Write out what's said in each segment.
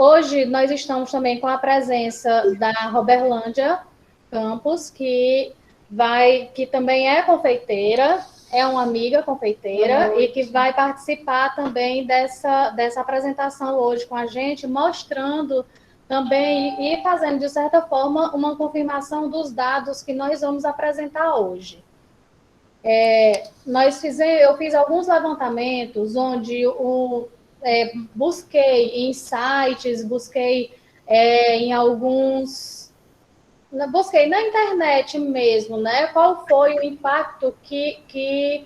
Hoje nós estamos também com a presença da Roberlândia Campos, que também é confeiteira, é uma amiga confeiteira e que vai participar também dessa apresentação hoje com a gente, mostrando também e fazendo, de certa forma, uma confirmação dos dados que nós vamos apresentar hoje. Eu fiz alguns levantamentos onde busquei em sites, em alguns. Busquei na internet mesmo, né? Qual foi o impacto que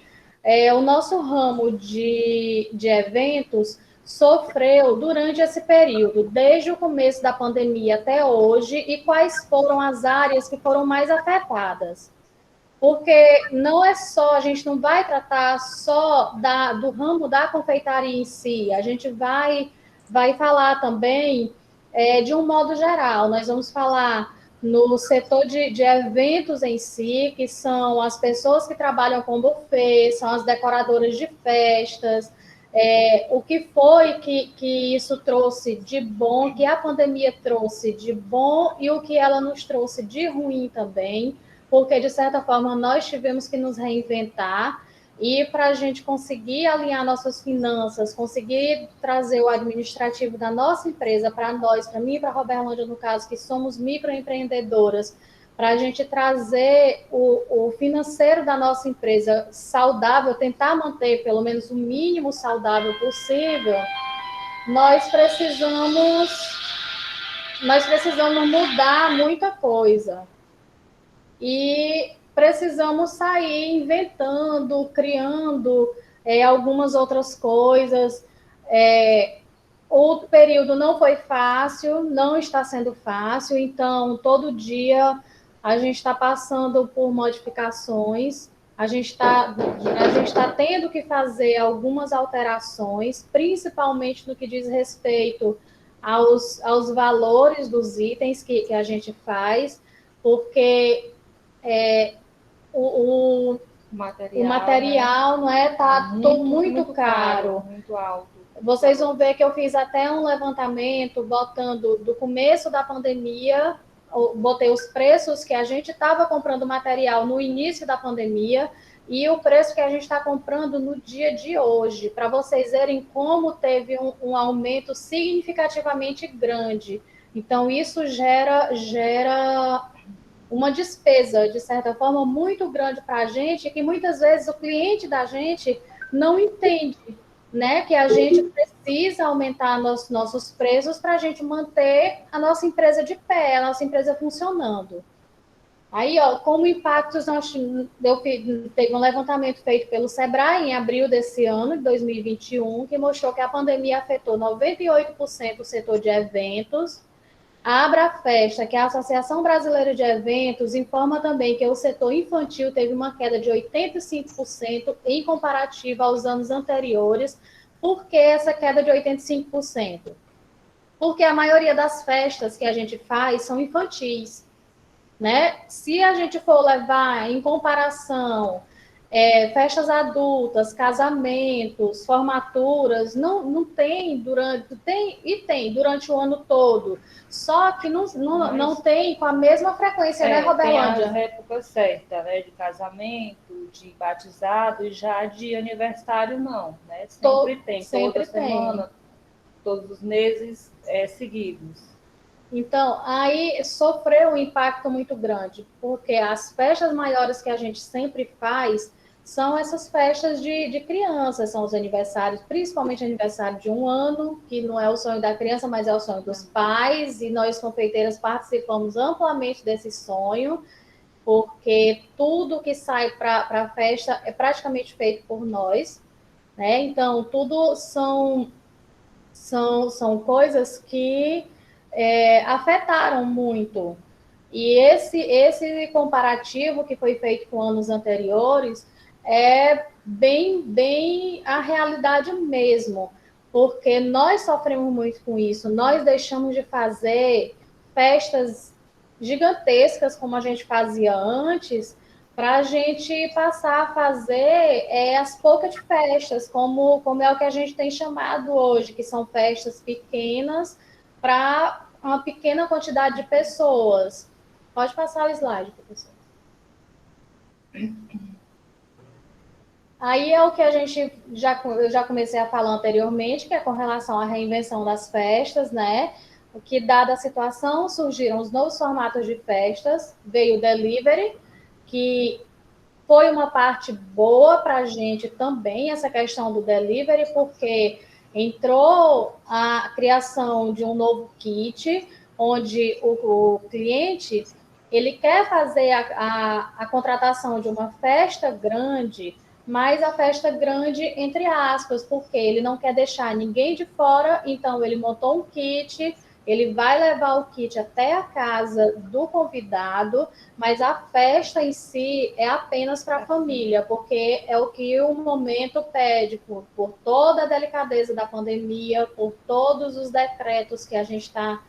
o nosso ramo de eventos sofreu durante esse período, desde o começo da pandemia até hoje, e quais foram as áreas que foram mais afetadas. Porque não é só, a gente não vai tratar só do ramo da confeitaria em si, a gente vai falar também de um modo geral. Nós vamos falar no setor de eventos em si, que são as pessoas que trabalham com buffet, são as decoradoras de festas, o que foi que isso trouxe de bom, que a pandemia trouxe de bom e o que ela nos trouxe de ruim também, porque, de certa forma, nós tivemos que nos reinventar e para a gente conseguir alinhar nossas finanças, conseguir trazer o administrativo da nossa empresa para nós, para mim e para a Roberlândia, no caso, que somos microempreendedoras, para a gente trazer o financeiro da nossa empresa saudável, tentar manter pelo menos o mínimo saudável possível, nós precisamos mudar muita coisa. E precisamos sair inventando, criando algumas outras coisas. O período não foi fácil, não está sendo fácil, então todo dia a gente está passando por modificações, a gente está tendo que fazer algumas alterações, principalmente no que diz respeito aos valores dos itens que a gente faz, porque o material, né? Não é, tá muito caro, muito alto. Vocês vão ver que eu fiz até um levantamento botando do começo da pandemia, botei os preços que a gente estava comprando material no início da pandemia e o preço que a gente está comprando no dia de hoje, para vocês verem como teve um aumento significativamente grande. Então, isso gera uma despesa, de certa forma, muito grande para a gente, que muitas vezes o cliente da gente não entende, né? Que a gente precisa aumentar nossos preços para a gente manter a nossa empresa de pé, a nossa empresa funcionando. Aí, como impactos, teve um levantamento feito pelo Sebrae em abril desse ano, de 2021, que mostrou que a pandemia afetou 98% do setor de eventos. A Abrafesta, que é a Associação Brasileira de Eventos, informa também que o setor infantil teve uma queda de 85% em comparativo aos anos anteriores. Por que essa queda de 85%? Porque a maioria das festas que a gente faz são infantis, né? Se a gente for levar em comparação festas adultas, casamentos, formaturas, não tem durante o ano todo. Só que não tem com a mesma frequência, né, Roberlândia? Tem as épocas certas, né? De casamento, de batizado, e já de aniversário não, né? Sempre tem, toda semana, todos os meses seguidos. Então, aí sofreu um impacto muito grande, porque as festas maiores que a gente sempre faz são essas festas de crianças, são os aniversários, principalmente aniversário de 1 ano, que não é o sonho da criança, mas é o sonho dos pais, e nós, confeiteiras, participamos amplamente desse sonho, porque tudo que sai para a festa é praticamente feito por nós, né? Então, tudo são coisas que afetaram muito. E esse comparativo que foi feito com anos anteriores é bem a realidade mesmo, porque nós sofremos muito com isso, nós deixamos de fazer festas gigantescas como a gente fazia antes, para a gente passar a fazer as pocket festas, como é o que a gente tem chamado hoje, que são festas pequenas, para uma pequena quantidade de pessoas. Pode passar o slide, professor. Aí é o que eu já comecei a falar anteriormente, que é com relação à reinvenção das festas, né? O que, dada a situação, surgiram os novos formatos de festas, veio o delivery, que foi uma parte boa para a gente também, essa questão do delivery, porque entrou a criação de um novo kit, onde o cliente ele quer fazer a contratação de uma festa grande, mas a festa grande, entre aspas, porque ele não quer deixar ninguém de fora, então ele montou um kit, ele vai levar o kit até a casa do convidado, mas a festa em si é apenas para a família, porque é o que o momento pede, por toda a delicadeza da pandemia, por todos os decretos que a gente está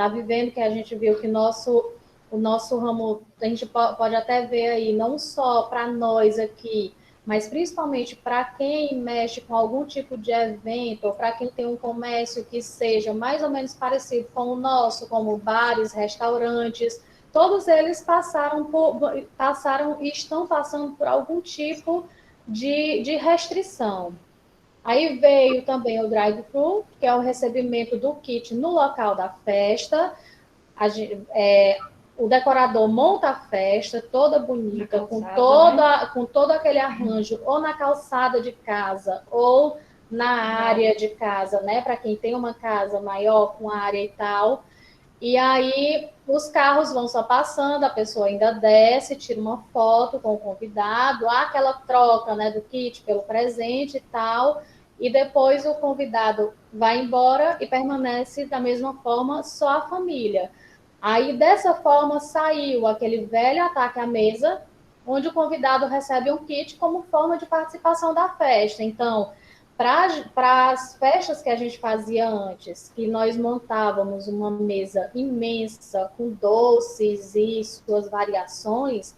vivendo, que a gente viu que o nosso ramo, a gente pode até ver aí, não só para nós aqui, mas principalmente para quem mexe com algum tipo de evento, ou para quem tem um comércio que seja mais ou menos parecido com o nosso, como bares, restaurantes, todos eles passaram e estão passando por algum tipo de restrição. Aí veio também o drive-thru, que é o recebimento do kit no local da festa. O decorador monta a festa toda bonita, com todo aquele arranjo, ou na calçada de casa, ou na área de casa, né? Para quem tem uma casa maior, com área e tal. E aí os carros vão só passando, a pessoa ainda desce, tira uma foto com o convidado, há aquela troca, né, do kit pelo presente e tal, e depois o convidado vai embora e permanece da mesma forma só a família. Aí dessa forma saiu aquele velho ataque à mesa, onde o convidado recebe um kit como forma de participação da festa. Então, para as festas que a gente fazia antes, que nós montávamos uma mesa imensa com doces e suas variações,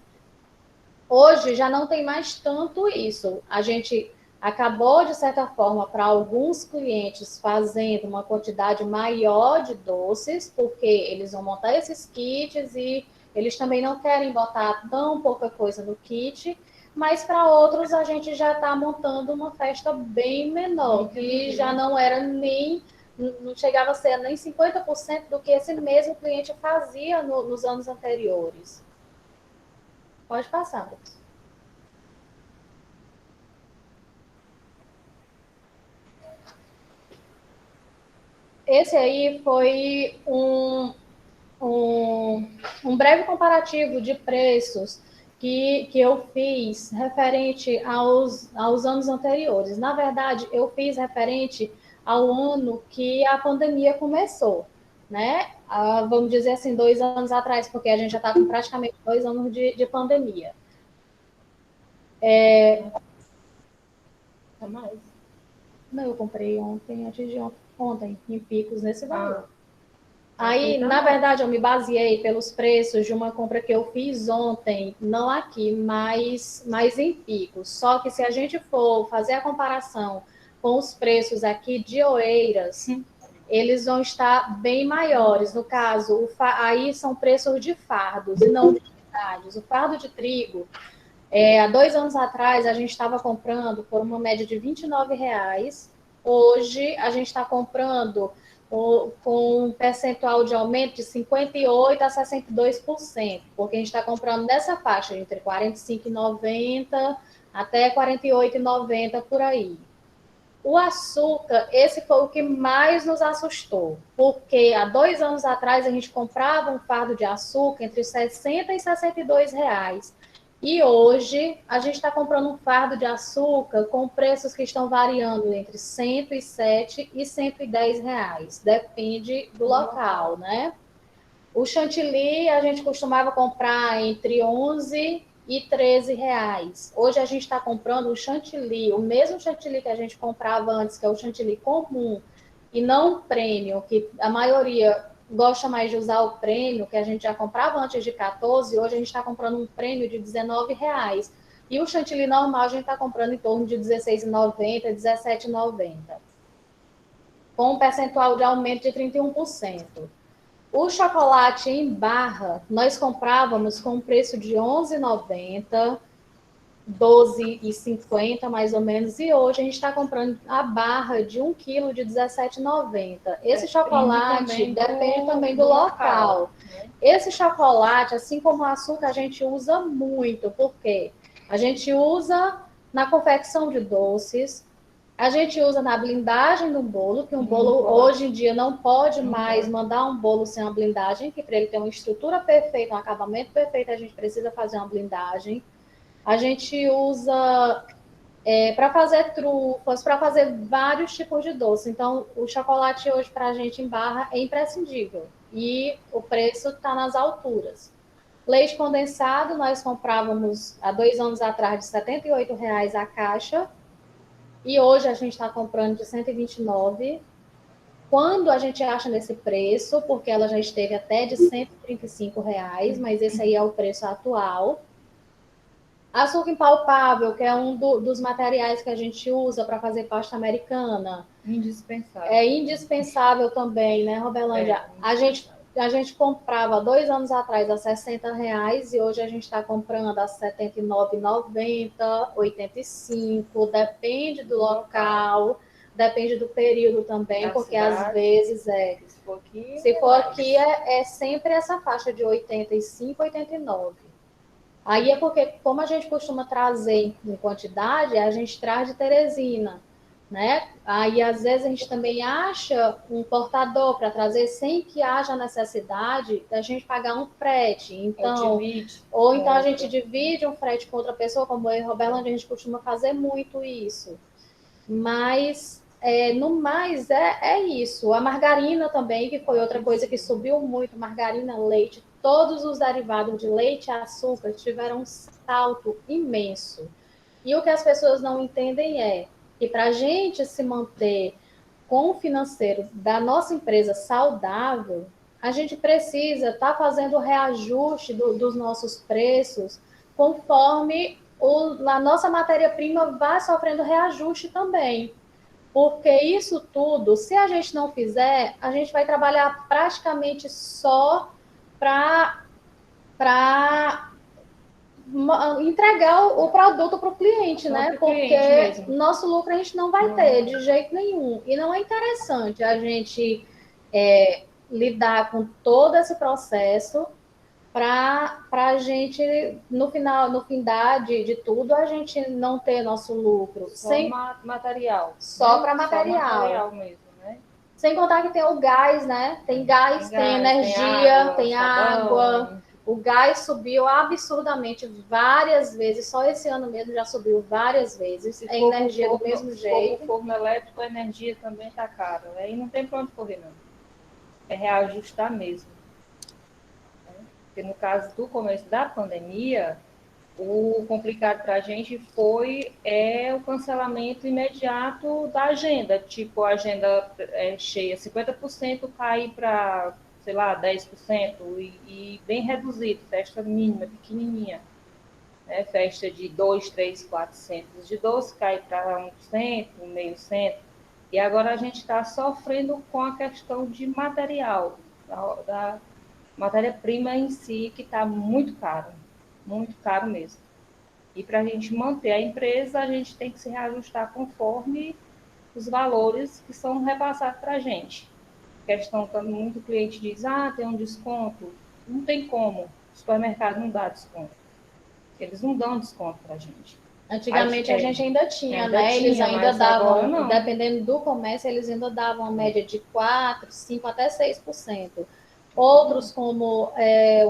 hoje já não tem mais tanto isso. A gente acabou, de certa forma, para alguns clientes, fazendo uma quantidade maior de doces, porque eles vão montar esses kits e eles também não querem botar tão pouca coisa no kit, mas para outros a gente já está montando uma festa bem menor, que já não era nem, não chegava a ser nem 50% do que esse mesmo cliente fazia nos anos anteriores. Pode passar, professor. Esse aí foi um breve comparativo de preços que eu fiz referente aos anos anteriores. Na verdade, eu fiz referente ao ano que a pandemia começou, né? Vamos dizer assim, 2 anos atrás, porque a gente já está com praticamente 2 anos de pandemia. Mais? Não, eu comprei ontem, antes de ontem, em picos nesse valor. Aí, na verdade, eu me baseei pelos preços de uma compra que eu fiz ontem, não aqui, mas em picos. Só que se a gente for fazer a comparação com os preços aqui de Oeiras, eles vão estar bem maiores. No caso, aí são preços de fardos e não de unidades. O fardo de trigo, há 2 anos atrás, a gente estava comprando por uma média de R$29. Hoje, a gente está comprando com um percentual de aumento de 58% a 62%, porque a gente está comprando nessa faixa entre R$ 45,90 até R$ 48,90 por aí. O açúcar, esse foi o que mais nos assustou, porque há 2 anos atrás a gente comprava um fardo de açúcar entre 60 e 62 reais. E hoje a gente está comprando um fardo de açúcar com preços que estão variando entre 107 e 110 reais. Depende do local, né? O chantilly a gente costumava comprar entre 11 e 13 reais. Hoje a gente está comprando o chantilly, o mesmo chantilly que a gente comprava antes, que é o chantilly comum, e não o premium, que a maioria gosta mais de usar o prêmio, que a gente já comprava antes de 14, hoje a gente está comprando um prêmio de 19 reais. E o chantilly normal a gente está comprando em torno de 16,90, 17,90. com um percentual de aumento de 31%. O chocolate em barra, nós comprávamos com um preço de R$ 11,90, 12,50 mais ou menos, e hoje a gente está comprando a barra de 1 quilo de 17,90. Esse chocolate depende também do local. Né? Esse chocolate, assim como o açúcar, a gente usa muito, porque a gente usa na confecção de doces, a gente usa na blindagem do bolo, que um bolo hoje em dia não pode mais mandar um bolo sem uma blindagem, que para ele ter uma estrutura perfeita, um acabamento perfeito, a gente precisa fazer uma blindagem. A gente usa para fazer trufas, para fazer vários tipos de doce. Então, o chocolate hoje para a gente em barra é imprescindível. E o preço está nas alturas. Leite condensado, nós comprávamos há 2 anos atrás de R$ 78,00 a caixa. E hoje a gente está comprando de R$ 129,00. Quando a gente acha nesse preço, porque ela já esteve até de R$ 135,00, mas esse aí é o preço atual. Açúcar impalpável, que é um dos materiais que a gente usa para fazer pasta americana. Indispensável. É indispensável também, né, Robelândia? A gente comprava 2 anos atrás a R$ 60,00 e hoje a gente está comprando a R$ 79,90, 85, depende do local, depende do período também, porque às vezes se for aqui é sempre essa faixa de 85, 89. Aí é porque, como a gente costuma trazer em quantidade, a gente traz de Teresina, né? Aí, às vezes, a gente também acha um portador para trazer sem que haja necessidade da gente pagar um frete. Então, ou então a gente divide um frete com outra pessoa, como eu e Roberlândia, a gente costuma fazer muito isso. Mas, no mais, é isso. A margarina também, que foi outra coisa que subiu muito, margarina, leite, todos os derivados de leite e açúcar tiveram um salto imenso. E o que as pessoas não entendem é que para a gente se manter com o financeiro da nossa empresa saudável, a gente precisa estar fazendo o reajuste dos nossos preços conforme a nossa matéria-prima vai sofrendo reajuste também. Porque isso tudo, se a gente não fizer, a gente vai trabalhar praticamente só para entregar o produto para o cliente, né? Porque nosso lucro a gente não vai ter de jeito nenhum. E não é interessante a gente lidar com todo esse processo para a gente, no fim de tudo, a gente não ter nosso lucro. Só material. Só para material. Só material mesmo, né? Sem contar que tem o gás, né? Tem gás, tem energia, tem água. O gás subiu absurdamente várias vezes, só esse ano mesmo já subiu várias vezes. A energia do mesmo jeito. O forno elétrico, a energia também está cara. Aí não tem para onde correr, não. É reajustar mesmo. Porque no caso do começo da pandemia, o complicado para a gente foi o cancelamento imediato da agenda. Tipo, a agenda cheia, 50% cair para, sei lá, 10% e bem reduzido, festa mínima, pequenininha. Né? Festa de 2, 3, 4 centos de doce cai para 1%, meio cento. E agora a gente está sofrendo com a questão de material, da matéria-prima em si, que está muito caro mesmo. E para a gente manter a empresa, a gente tem que se reajustar conforme os valores que são repassados para a gente. A questão que muito cliente diz, tem um desconto. Não tem como. O supermercado não dá desconto. Eles não dão desconto para a gente. Antigamente a gente ainda tinha, né? Eles ainda davam, dependendo do comércio, eles ainda davam uma média de 4%, 5% até 6%. Outros, como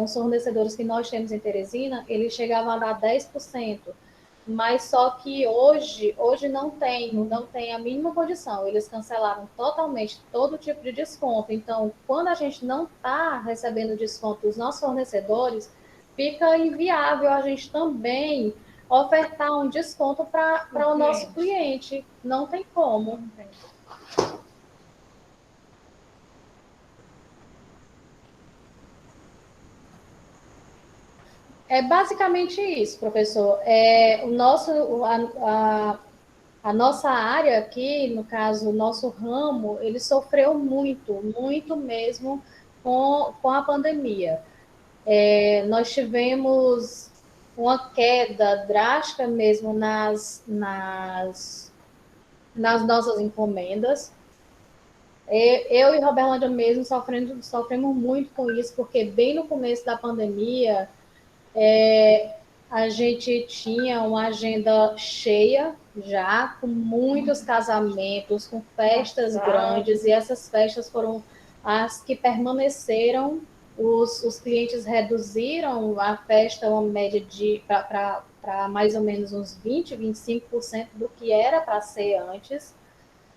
uns fornecedores que nós temos em Teresina, eles chegavam a dar 10%. Mas só que hoje não tem a mínima condição. Eles cancelaram totalmente todo tipo de desconto. Então, quando a gente não está recebendo desconto dos nossos fornecedores, fica inviável a gente também ofertar um desconto para o nosso cliente. Não tem como. Não tem. É basicamente isso, professor. a nossa área aqui, no caso, o nosso ramo, ele sofreu muito, muito mesmo com a pandemia. Nós tivemos uma queda drástica mesmo nas nossas encomendas. Eu e Roberlândia mesmo sofremos muito com isso, porque bem no começo da pandemia, a gente tinha uma agenda cheia já, com muitos casamentos, com festas grandes, e essas festas foram as que permaneceram. Os clientes reduziram a festa, uma média para mais ou menos uns 20, 25% do que era para ser antes.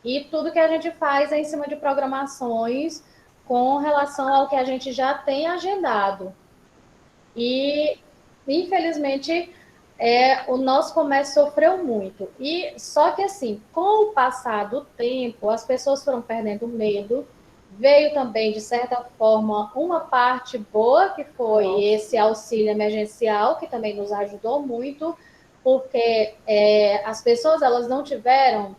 E tudo que a gente faz é em cima de programações com relação ao que a gente já tem agendado. E, infelizmente, o nosso comércio sofreu muito. E só que, assim, com o passar do tempo, as pessoas foram perdendo medo. Veio também, de certa forma, uma parte boa, que foi esse auxílio emergencial, que também nos ajudou muito, porque as pessoas elas não tiveram.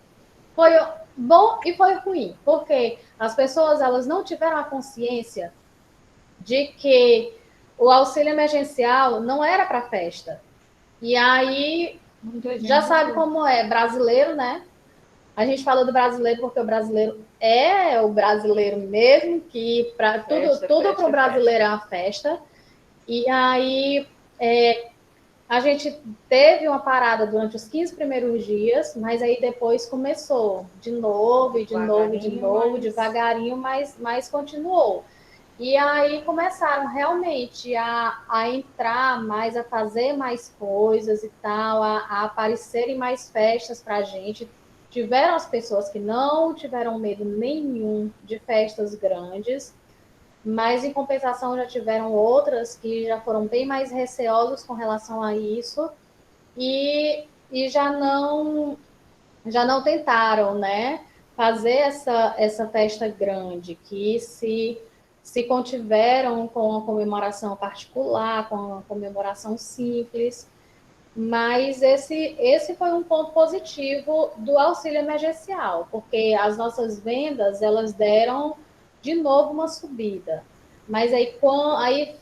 Foi bom e foi ruim, porque as pessoas elas não tiveram a consciência de que o auxílio emergencial não era para festa. E aí, já sabe como é, brasileiro, né? A gente fala do brasileiro porque o brasileiro é o brasileiro mesmo, que para tudo para o brasileiro é uma festa. E aí, a gente teve uma parada durante os 15 primeiros dias, mas aí depois começou de novo, e de novo, de novo, devagarinho, mas continuou. E aí começaram realmente a entrar mais, a fazer mais coisas e tal, a aparecerem mais festas para a gente. Tiveram as pessoas que não tiveram medo nenhum de festas grandes, mas em compensação já tiveram outras que já foram bem mais receosos com relação a isso e já não tentaram, né, fazer essa festa grande, que se contiveram com a comemoração particular, com a comemoração simples. Mas esse foi um ponto positivo do auxílio emergencial, porque as nossas vendas elas deram de novo uma subida. Mas aí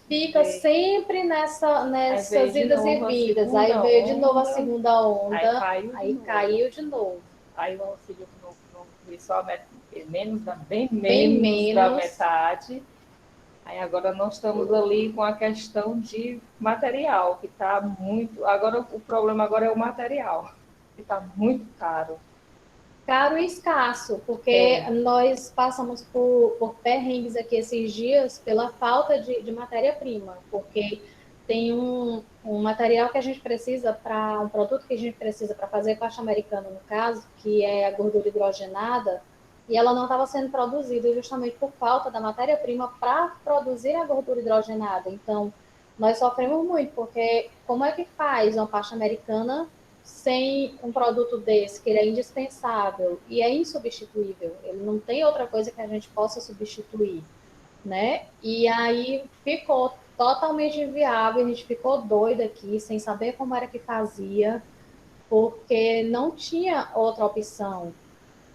fica sempre nessas idas e vindas. Aí veio de novo a segunda onda, aí caiu de novo. Aí o auxílio não começou bem menos da metade. Aí agora nós estamos ali com a questão de material, que está muito. Agora o problema agora é o material, que está muito caro. Caro e escasso, porque nós passamos por perrengues aqui esses dias pela falta de matéria-prima, porque tem um material que a gente precisa para um produto que a gente precisa para fazer pasta americana, no caso, que é a gordura hidrogenada, e ela não estava sendo produzida justamente por falta da matéria-prima para produzir a gordura hidrogenada. Então, nós sofremos muito, porque como é que faz uma pasta americana sem um produto desse, que ele é indispensável e é insubstituível? Ele não tem outra coisa que a gente possa substituir, né? E aí ficou totalmente inviável, a gente ficou doida aqui, sem saber como era que fazia, porque não tinha outra opção.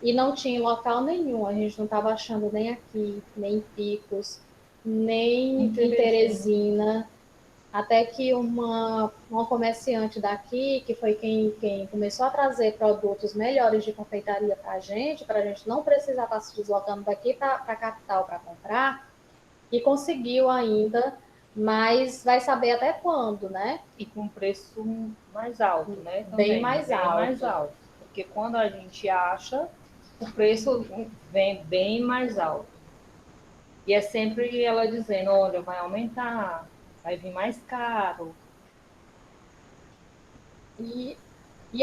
E não tinha local nenhum, a gente não estava achando nem aqui, nem em Picos, nem em Teresina, até que uma comerciante daqui, que foi quem começou a trazer produtos melhores de confeitaria para a gente não precisar estar se deslocando daqui para a capital para comprar, e conseguiu ainda, mas vai saber até quando, né? E com preço mais alto, né? Também, bem mais alto. Porque quando a gente acha, o preço vem bem mais alto. E é sempre ela dizendo, olha, vai aumentar, vai vir mais caro. E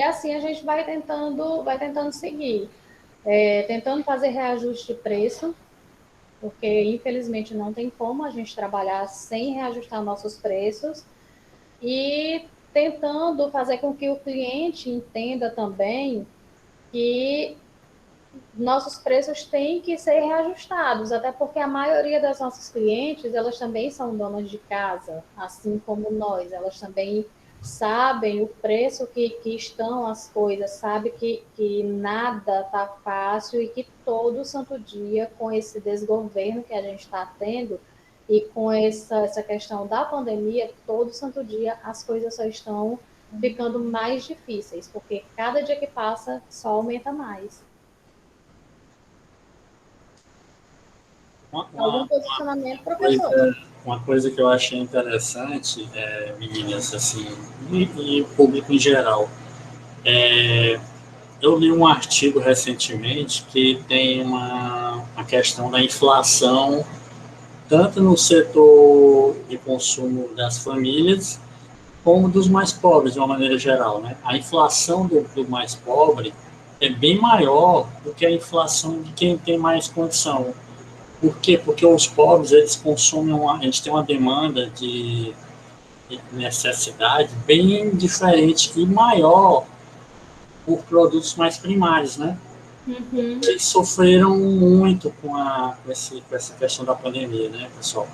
assim a gente vai tentando seguir, tentando fazer reajuste de preço, porque infelizmente não tem como a gente trabalhar sem reajustar nossos preços, e tentando fazer com que o cliente entenda também que nossos preços têm que ser reajustados, até porque a maioria das nossas clientes, elas também são donas de casa, assim como nós, elas também sabem o preço que estão as coisas, sabe que nada está fácil e que todo santo dia, com esse desgoverno que a gente está tendo e com essa questão da pandemia, todo santo dia as coisas só estão ficando mais difíceis, porque cada dia que passa só aumenta mais. Uma, Algum uma, posicionamento, professor? coisa, uma coisa que eu achei interessante, meninas, assim, e público em geral, eu li um artigo recentemente que tem uma questão da inflação, tanto no setor de consumo das famílias, como dos mais pobres, de uma maneira geral. Né? A inflação do mais pobre é bem maior do que a inflação de quem tem mais condição. Por quê? Porque os pobres, eles consomem, a gente tem uma demanda de necessidade bem diferente e maior por produtos mais primários, né? Uhum. Eles sofreram muito com essa questão da pandemia, né, pessoal?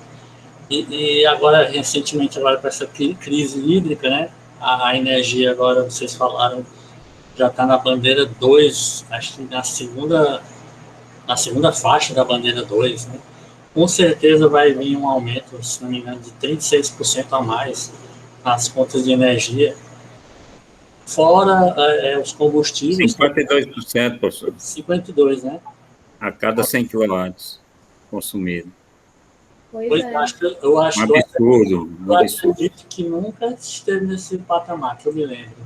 E agora, recentemente, agora com essa crise hídrica, né? A energia agora, vocês falaram, já está na bandeira 2, acho que na segunda faixa da bandeira 2, né? Com certeza vai vir um aumento, se não me engano, de 36% a mais nas contas de energia. Fora os combustíveis. 52%, professor. 52%, né? A cada 100 kW consumido. Pois é. Eu acho um absurdo. eu acredito que nunca esteve nesse patamar, que eu me lembro.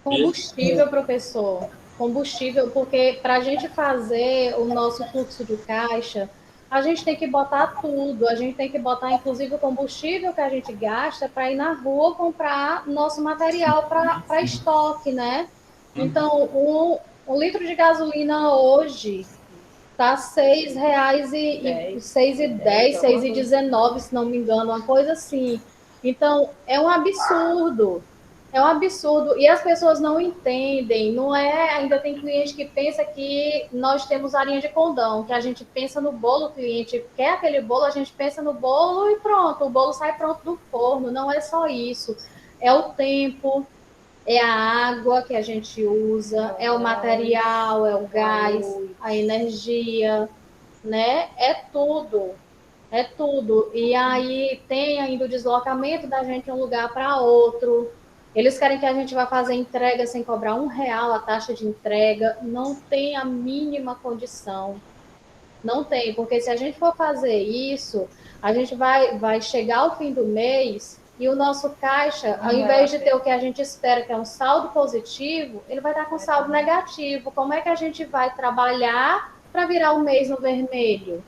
Combustível, professor. Combustível, porque para a gente fazer o nosso fluxo de caixa, a gente tem que botar tudo. A gente tem que botar, inclusive, o combustível que a gente gasta para ir na rua comprar nosso material para estoque, né? Então, um litro de gasolina hoje está R$ 6,10, R$ 6,19, se não me engano, uma coisa assim. Então, é um absurdo. É um absurdo. E as pessoas não entendem. Não é. Ainda tem cliente que pensa que nós temos a linha de condão, que a gente pensa no bolo, o cliente quer aquele bolo, a gente pensa no bolo e pronto, o bolo sai pronto do forno. Não é só isso. É o tempo, é a água que a gente usa, é o material, é o gás, a energia, né? É tudo. É tudo. E aí tem ainda o deslocamento da gente de um lugar para outro. Eles querem que a gente vá fazer entrega sem cobrar R$ 1 a taxa de entrega. Não tem a mínima condição. Não tem, porque se a gente for fazer isso, a gente vai chegar ao fim do mês e o nosso caixa, ao invés de ter o que a gente espera, que é um saldo positivo, ele vai estar com saldo negativo. Como é que a gente vai trabalhar para virar o mês no vermelho?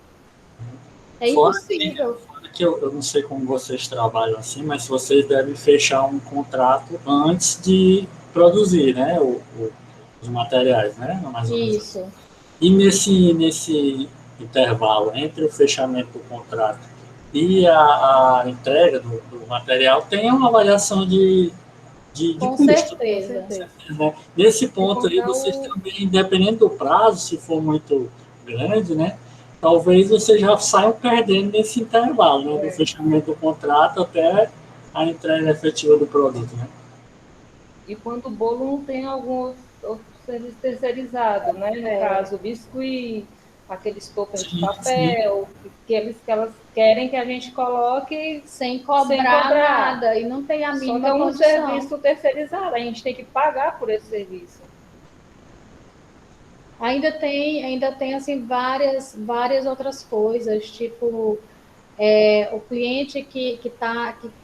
É impossível. Que eu não sei como vocês trabalham assim, mas vocês devem fechar um contrato antes de produzir, né, os materiais, né? Mais ou menos. Isso. E nesse intervalo entre o fechamento do contrato e a entrega do material, tem uma avaliação de Com custo. certeza. Né? Nesse ponto aí, vocês também, dependendo do prazo, se for muito grande, né? Talvez vocês já saiam perdendo nesse intervalo, né? Do fechamento do contrato até a entrega efetiva do produto, né? E quando o bolo não tem algum outro serviço terceirizado, né? No caso, o biscuit, aqueles toppers de papel, que elas querem que a gente coloque sem cobrar nada, e não tem a mínima condição. Só que é um serviço terceirizado, a gente tem que pagar por esse serviço. Ainda tem assim, várias outras coisas, tipo o cliente que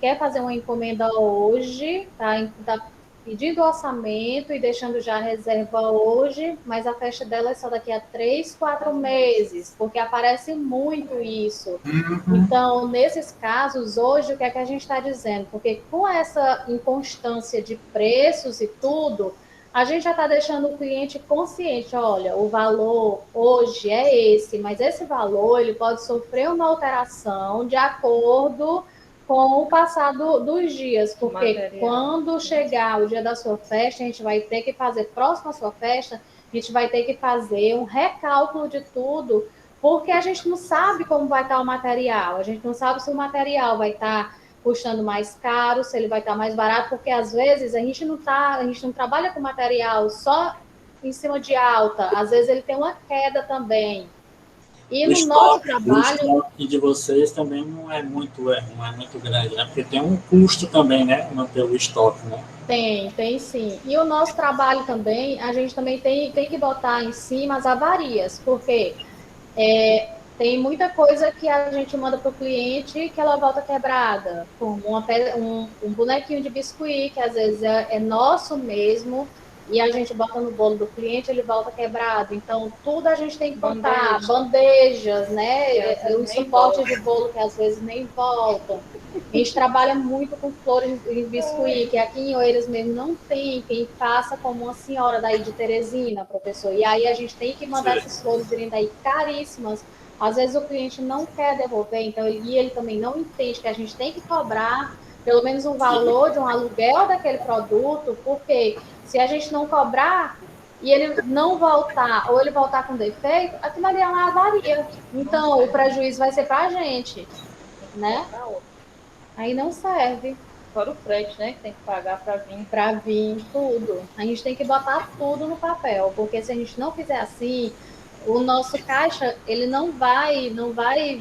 quer fazer uma encomenda hoje, tá pedindo orçamento e deixando já a reserva hoje, mas a festa dela é só daqui a 3, 4 meses, porque aparece muito isso. Então, nesses casos, hoje, o que é que a gente está dizendo? Porque com essa inconstância de preços e tudo, a gente já está deixando o cliente consciente, olha, o valor hoje é esse, mas esse valor ele pode sofrer uma alteração de acordo com o passar dos dias, porque quando chegar o dia da sua festa, a gente vai ter que fazer, próximo à sua festa, a gente vai ter que fazer um recálculo de tudo, porque a gente não sabe como vai estar o material, a gente não sabe se o material vai estar custando mais caro, se ele vai estar mais barato, porque às vezes a gente não trabalha com material só em cima de alta, às vezes ele tem uma queda também. E no nosso trabalho... O estoque de vocês também não é muito grande, né? Porque tem um custo também, né? Manter o estoque, né? Tem sim. E o nosso trabalho também, a gente também tem que botar em cima as avarias, porque tem muita coisa que a gente manda para o cliente que ela volta quebrada, como um bonequinho de biscuit, que às vezes é nosso mesmo, e a gente bota no bolo do cliente, ele volta quebrado. Então, tudo a gente tem que botar. Bandejas, né? O suporte de bolo que às vezes nem voltam. A gente trabalha muito com flores e biscuit, que aqui em Oeiras mesmo não tem quem faça como uma senhora daí de Teresina, professor. E aí a gente tem que mandar essas flores virem daí caríssimas. Às vezes o cliente não quer devolver, então ele também não entende que a gente tem que cobrar pelo menos um valor de um aluguel daquele produto, porque se a gente não cobrar e ele não voltar, ou ele voltar com defeito, aquilo ali é uma avaria. Então, o prejuízo vai ser para a gente, né? Aí não serve. Fora o frete, né? Que tem que pagar para vir. Para vir, tudo. A gente tem que botar tudo no papel, porque se a gente não fizer assim, o nosso caixa, ele não vai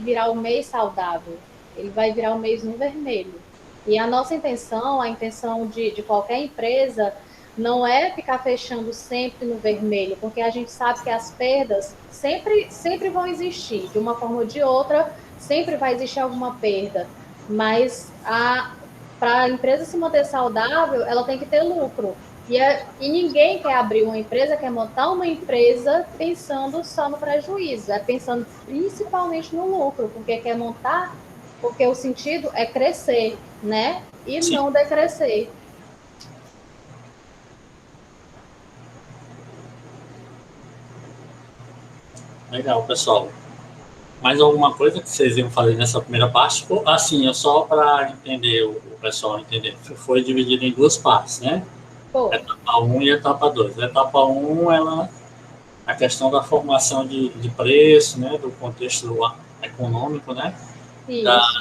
virar um mês saudável. Ele vai virar um mês no vermelho. E a nossa intenção, a intenção de qualquer empresa, não é ficar fechando sempre no vermelho, porque a gente sabe que as perdas sempre vão existir. De uma forma ou de outra, sempre vai existir alguma perda. Mas para a empresa se manter saudável, ela tem que ter lucro. E ninguém quer abrir uma empresa, quer montar uma empresa pensando só no prejuízo, é pensando principalmente no lucro, porque quer montar, porque o sentido é crescer, né? E Sim. Não decrescer. Legal, pessoal. Mais alguma coisa que vocês iam fazer nessa primeira parte? Assim, só para entender, o pessoal entender, foi dividido em duas partes, né? Etapa 1 e etapa 2. A etapa 1, a questão da formação de preço, né? Do contexto econômico, né?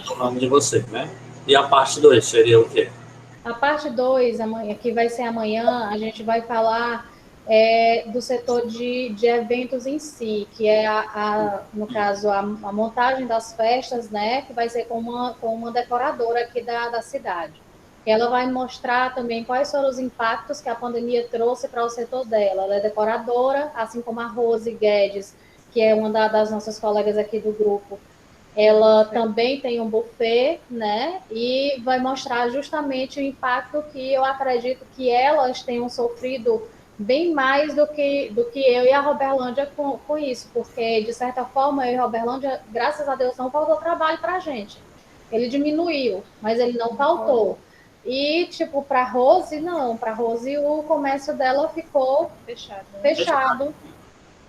Do ramo de vocês, né? E a parte 2 seria o quê? A parte 2, que vai ser amanhã, a gente vai falar do setor de eventos em si, que é, no caso, a montagem das festas, né? Que vai ser com uma decoradora aqui da cidade. Ela vai mostrar também quais foram os impactos que a pandemia trouxe para o setor dela. Ela é decoradora, assim como a Rose Guedes, que é uma das nossas colegas aqui do grupo. Ela também tem um buffet, né? E vai mostrar justamente o impacto que eu acredito que elas tenham sofrido bem mais do que eu e a Roberlândia com isso, porque, de certa forma, eu e a Roberlândia, graças a Deus, não faltou trabalho para a gente. Ele diminuiu, mas ele não faltou. E, tipo, para a Rose, não. Para a Rose, o comércio dela ficou fechado.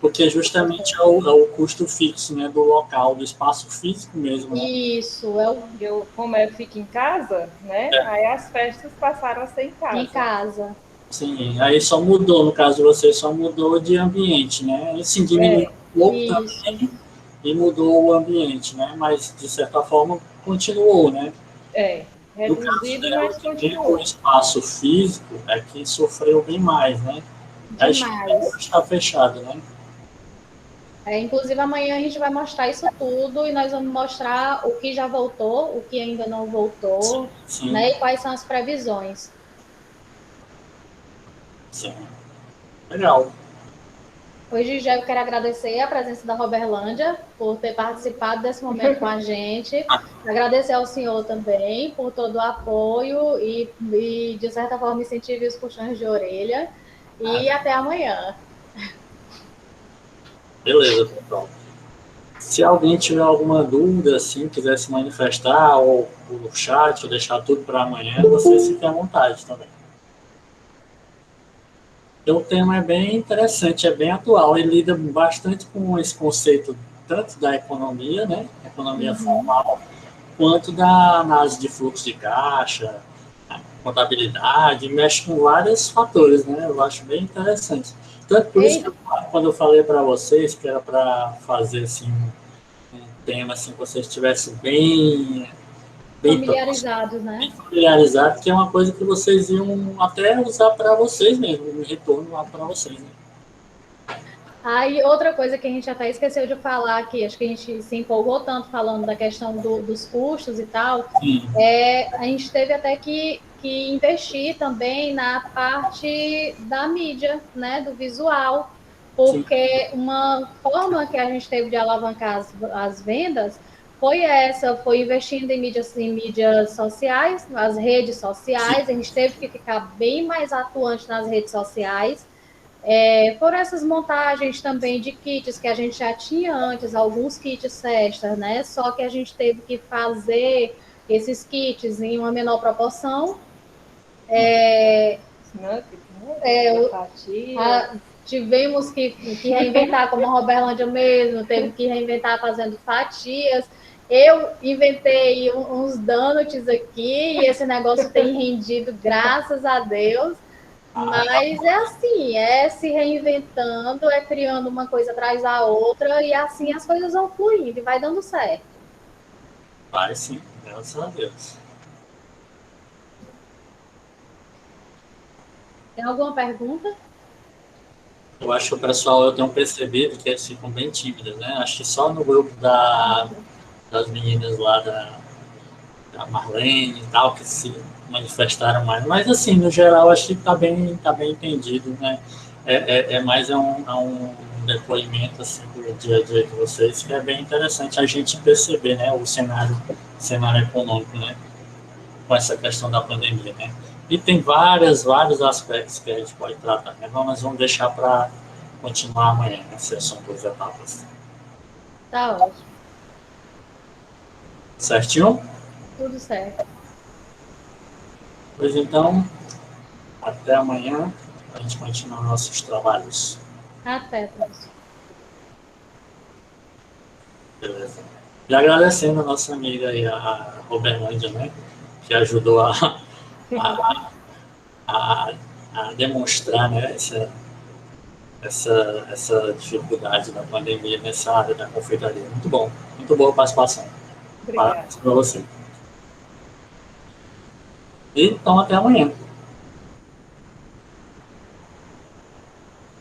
Porque justamente é o custo fixo, né, do local, do espaço físico mesmo. Né? Isso. Como eu fico em casa, né? Aí as festas passaram a ser em casa. Em casa. Sim, aí só mudou, no caso de vocês, só mudou de ambiente, né? Assim, diminuiu um pouco também e mudou o ambiente, né? Mas, de certa forma, continuou, né? Reduzido, mas continuou. O espaço físico é que sofreu bem mais, né? Demais. Está fechado, né? Inclusive, amanhã a gente vai mostrar isso tudo e nós vamos mostrar o que já voltou, o que ainda não voltou, sim. Né? E quais são as previsões. Sim. Legal. Hoje, já eu quero agradecer a presença da Roberlândia por ter participado desse momento com a gente. Agradecer ao senhor também por todo o apoio e de certa forma, me sentir os puxões de orelha. E até amanhã. Beleza, pessoal. Se alguém tiver alguma dúvida, assim, quiser se manifestar, ou no chat, ou deixar tudo para amanhã, vocês fiquem à vontade também. O tema é bem interessante, é bem atual, ele lida bastante com esse conceito tanto da economia, né, economia formal, quanto da análise de fluxo de caixa, contabilidade, mexe com vários fatores, né, eu acho bem interessante. Tanto por isso que quando eu falei para vocês que era para fazer assim, um tema assim, que vocês estivessem bem familiarizados, né? Bem familiarizados, que é uma coisa que vocês iam até usar para vocês mesmo, um retorno lá para vocês, né? Aí, outra coisa que a gente até esqueceu de falar aqui, acho que a gente se empolgou tanto falando da questão dos custos e tal, a gente teve até que investir também na parte da mídia, né, do visual, porque uma forma que a gente teve de alavancar as vendas foi investindo em mídias sociais, nas redes sociais, a gente teve que ficar bem mais atuante nas redes sociais, por essas montagens também de kits que a gente já tinha antes, alguns kits cestas, né? Só que a gente teve que fazer esses kits em uma menor proporção. Tivemos que reinventar, como a Roberlândia mesmo, teve que reinventar fazendo fatias. Eu inventei uns donuts aqui e esse negócio tem rendido, graças a Deus. Mas é assim, é se reinventando, é criando uma coisa atrás da outra e assim as coisas vão fluindo e vai dando certo. Vai sim, graças a Deus. Tem alguma pergunta? Eu acho que o pessoal, eu tenho percebido que eles ficam bem tímidos, né? Acho que só no grupo das meninas lá da Marlene e tal, que se manifestaram mais. Mas, assim, no geral, acho que está bem entendido, né? É mais um depoimento, assim, do dia a dia de vocês, que é bem interessante a gente perceber, né? O cenário econômico, né? Com essa questão da pandemia, né? E tem vários aspectos que a gente pode tratar, né? Mas vamos deixar para continuar amanhã, né? Se são 2 etapas. Tá ótimo. Certinho? Tudo certo. Pois então, até amanhã, a gente continuar nossos trabalhos. Até, professor. Beleza. E agradecendo a nossa amiga aí, a Roberlândia, né? Que ajudou a demonstrar, né, essa dificuldade da pandemia nessa área da confeitaria. Muito bom, muito boa participação. Obrigada. Parabéns para você. E então, até amanhã.